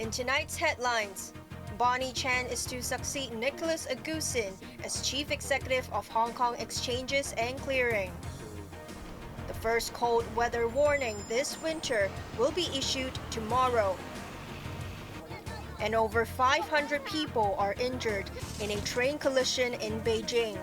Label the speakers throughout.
Speaker 1: In tonight's headlines, Bonnie Chan is to succeed Nicolas Aguzin as Chief Executive of Hong Kong Exchanges and Clearing. The first cold weather warning this winter will be issued tomorrow. And over 500 people are injured in a train collision in Beijing.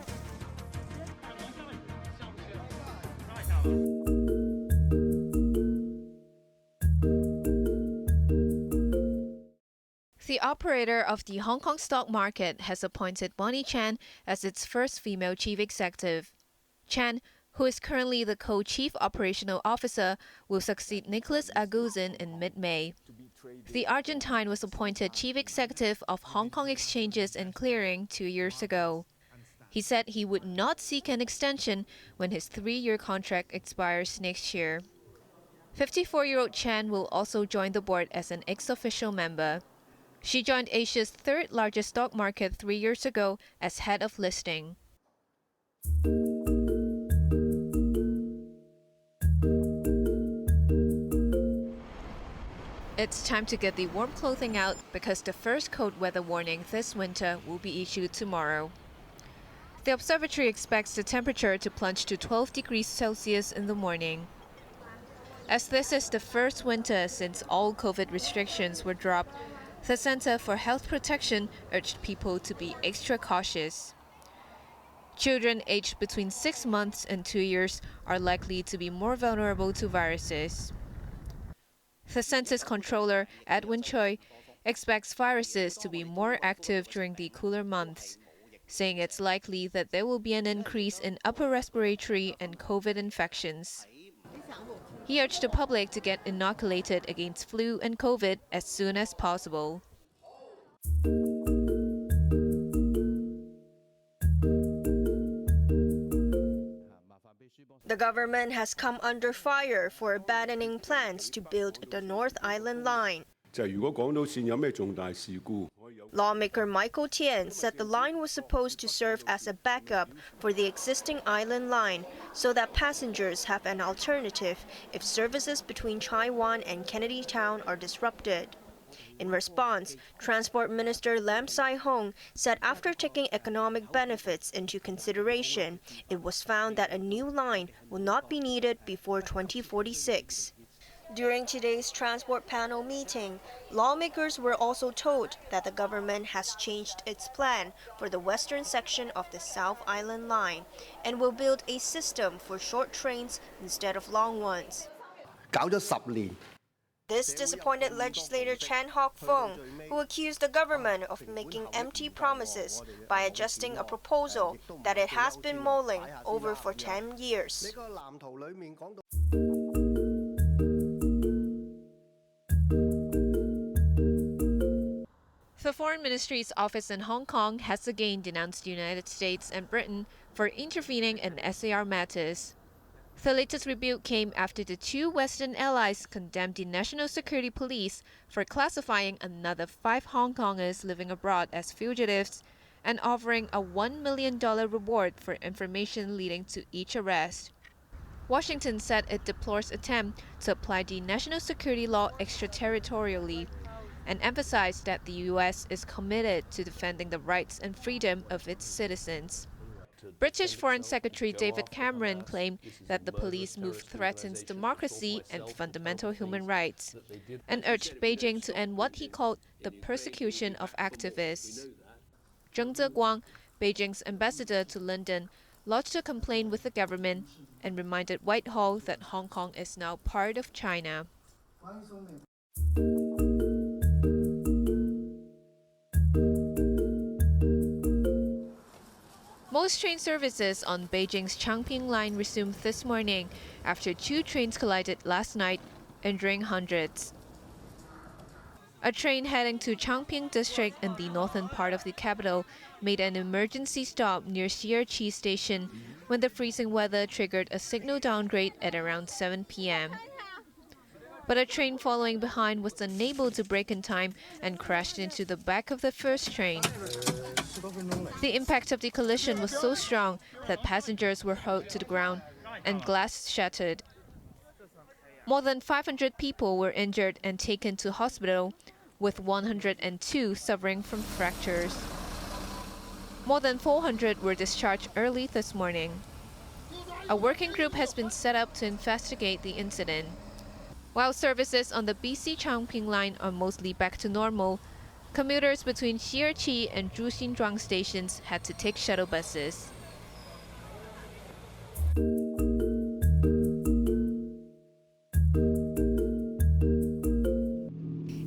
Speaker 2: The operator of the Hong Kong stock market has appointed Bonnie Chan as its first female chief executive. Chan, who is currently the co-chief operational officer, will succeed Nicolas Aguzin in mid-May. The Argentine was appointed chief executive of Hong Kong Exchanges and Clearing 2 years ago. He said he would not seek an extension when his 3-year contract expires next year. 54-year-old Chan will also join the board as an ex-official member. She joined Asia's third-largest stock market 3 years ago as head of listing. It's time to get the warm clothing out because the first cold weather warning this winter will be issued tomorrow. The observatory expects the temperature to plunge to 12 degrees Celsius in the morning. As this is the first winter since all COVID restrictions were dropped, the Center for Health Protection urged people to be extra cautious. Children aged between 6 months and 2 years are likely to be more vulnerable to viruses. The Center's controller, Edwin Choi, expects viruses to be more active during the cooler months, saying it's likely that there will be an increase in upper respiratory and COVID infections. He urged the public to get inoculated against flu and COVID as soon as possible.
Speaker 1: The government has come under fire for abandoning plans to build the North Island Line. Lawmaker Michael Tien said the line was supposed to serve as a backup for the existing island line so that passengers have an alternative if services between Chai Wan and Kennedy Town are disrupted. In response, Transport Minister Lam Sai Hong said after taking economic benefits into consideration, it was found that a new line will not be needed before 2046. During today's transport panel meeting, lawmakers were also told that the government has changed its plan for the western section of the South Island Line and will build a system for short trains instead of long ones. This disappointed legislator Chan Hock Fong, who accused the government of making empty promises by adjusting a proposal that it has been mulling over for 10 years.
Speaker 2: The Foreign Ministry's office in Hong Kong has again denounced the United States and Britain for intervening in SAR matters. The latest rebuke came after the two Western allies condemned the National Security Police for classifying another 5 Hong Kongers living abroad as fugitives and offering a $1 million reward for information leading to each arrest. Washington said it deplores attempt to apply the national security law extraterritorially and emphasized that the U.S. is committed to defending the rights and freedom of its citizens. British Foreign Secretary David Cameron claimed that the police move threatens democracy and fundamental human rights, and urged Beijing to end what he called the persecution of activists. Zheng Zeguang, Beijing's ambassador to London, lodged a complaint with the government and reminded Whitehall that Hong Kong is now part of China. Most train services on Beijing's Changping line resumed this morning after 2 trains collided last night, injuring hundreds. A train heading to Changping district in the northern part of the capital made an emergency stop near Shir Chi Station when the freezing weather triggered a signal downgrade at around 7 p.m. But a train following behind was unable to brake in time and crashed into the back of the first train. The impact of the collision was so strong that passengers were hurled to the ground and glass shattered. More than 500 people were injured and taken to hospital, with 102 suffering from fractures. More than 400 were discharged early this morning. A working group has been set up to investigate the incident. While services on the BC-Changping line are mostly back to normal, commuters between Xi'erqi and Zhuxinzhuang stations had to take shuttle buses.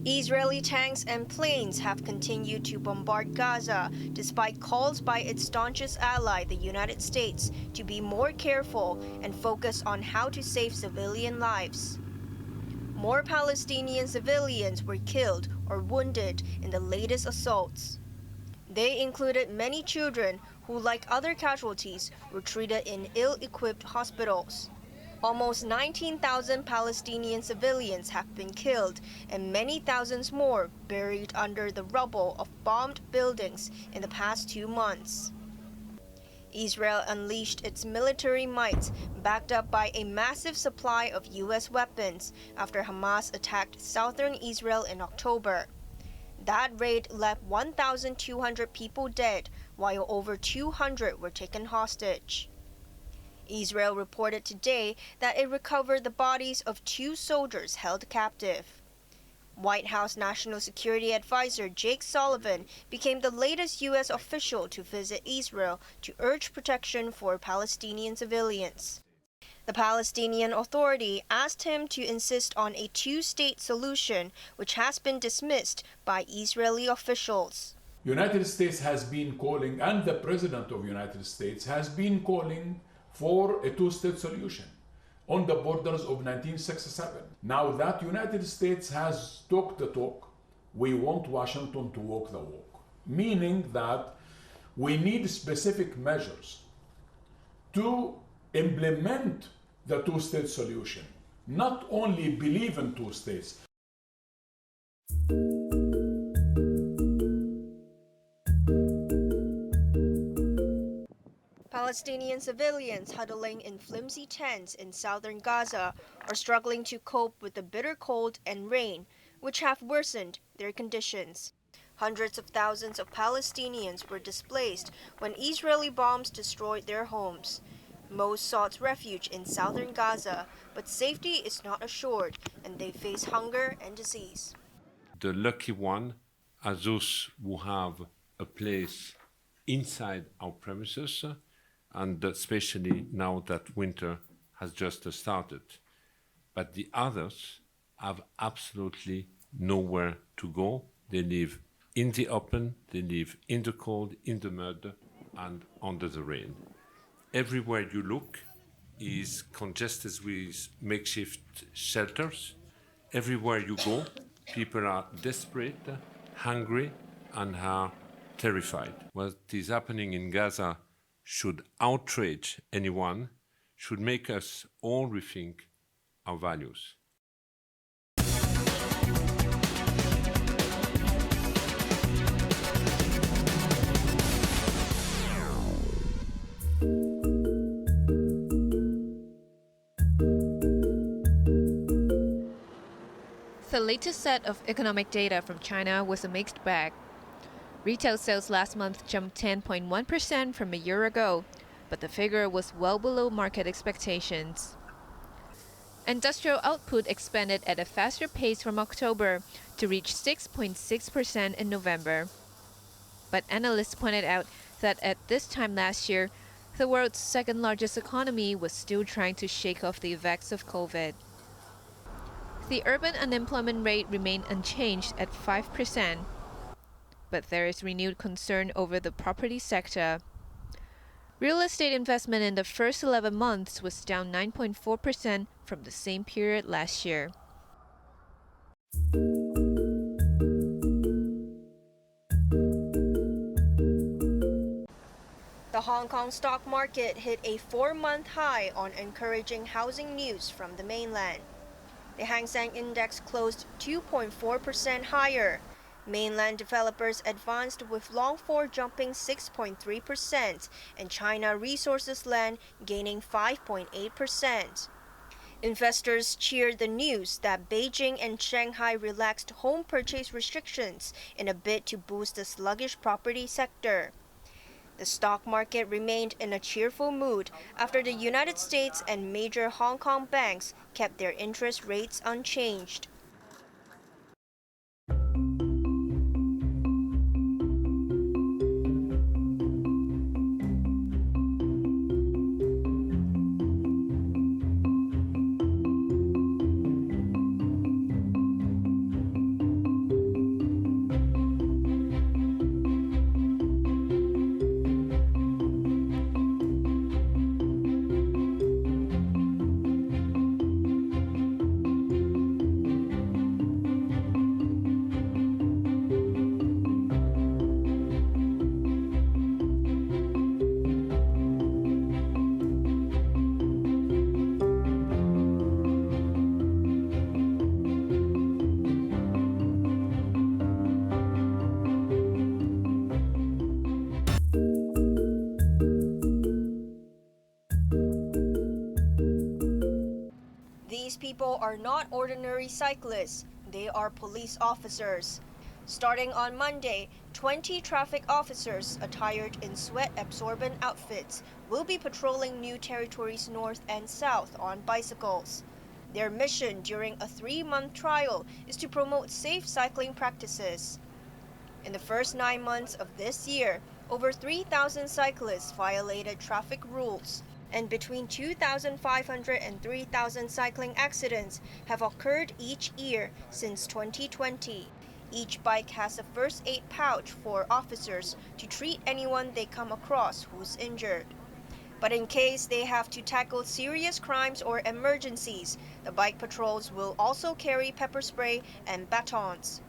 Speaker 1: Israeli tanks and planes have continued to bombard Gaza despite calls by its staunchest ally, the United States, to be more careful and focus on how to save civilian lives. More Palestinian civilians were killed or wounded in the latest assaults. They included many children who, like other casualties, were treated in ill-equipped hospitals. Almost 19,000 Palestinian civilians have been killed and many thousands more buried under the rubble of bombed buildings in the past 2 months. Israel unleashed its military might, backed up by a massive supply of U.S. weapons after Hamas attacked southern Israel in October. That raid left 1,200 people dead, while over 200 were taken hostage. Israel reported today that it recovered the bodies of 2 soldiers held captive. White House National Security Advisor Jake Sullivan became the latest U.S. official to visit Israel to urge protection for Palestinian civilians. The Palestinian Authority asked him to insist on a 2-state solution, which has been dismissed by Israeli officials.
Speaker 3: United States has been calling, and the President of the United States has been calling for a 2-state solution on the borders of 1967. Now that United States has talked the talk, we want Washington to walk the walk, meaning that we need specific measures to implement the 2-state solution, not only believe in 2 states.
Speaker 1: Palestinian civilians huddling in flimsy tents in southern Gaza are struggling to cope with the bitter cold and rain, which have worsened their conditions. Hundreds of thousands of Palestinians were displaced when Israeli bombs destroyed their homes. Most sought refuge in southern Gaza, but safety is not assured, and they face hunger and disease.
Speaker 4: The lucky one are those who have a place inside our premises, and especially now that winter has just started. But the others have absolutely nowhere to go. They live in the open, they live in the cold, in the mud, and under the rain. Everywhere you look is congested with makeshift shelters. Everywhere you go, people are desperate, hungry, and are terrified. What is happening in Gaza should outrage anyone, should make us all rethink our values.
Speaker 2: The latest set of economic data from China was a mixed bag. Retail sales last month jumped 10.1% from a year ago, but the figure was well below market expectations. Industrial output expanded at a faster pace from October to reach 6.6% in November. But analysts pointed out that at this time last year, the world's second-largest economy was still trying to shake off the effects of COVID. The urban unemployment rate remained unchanged at 5%. But there is renewed concern over the property sector. Real estate investment in the first 11 months was down 9.4% from the same period last year.
Speaker 1: The Hong Kong stock market hit a 4-month high on encouraging housing news from the mainland. The Hang Seng Index closed 2.4% higher. Mainland developers advanced with Longfor jumping 6.3% and China Resources Land gaining 5.8%. Investors cheered the news that Beijing and Shanghai relaxed home purchase restrictions in a bid to boost the sluggish property sector. The stock market remained in a cheerful mood after the United States and major Hong Kong banks kept their interest rates unchanged. These people are not ordinary cyclists, they are police officers. Starting on Monday, 20 traffic officers attired in sweat-absorbent outfits will be patrolling new territories north and south on bicycles. Their mission during a 3-month trial is to promote safe cycling practices. In the first 9 months of this year, over 3,000 cyclists violated traffic rules, and between 2,500 and 3,000 cycling accidents have occurred each year since 2020. Each bike has a first aid pouch for officers to treat anyone they come across who's injured. But in case they have to tackle serious crimes or emergencies, the bike patrols will also carry pepper spray and batons.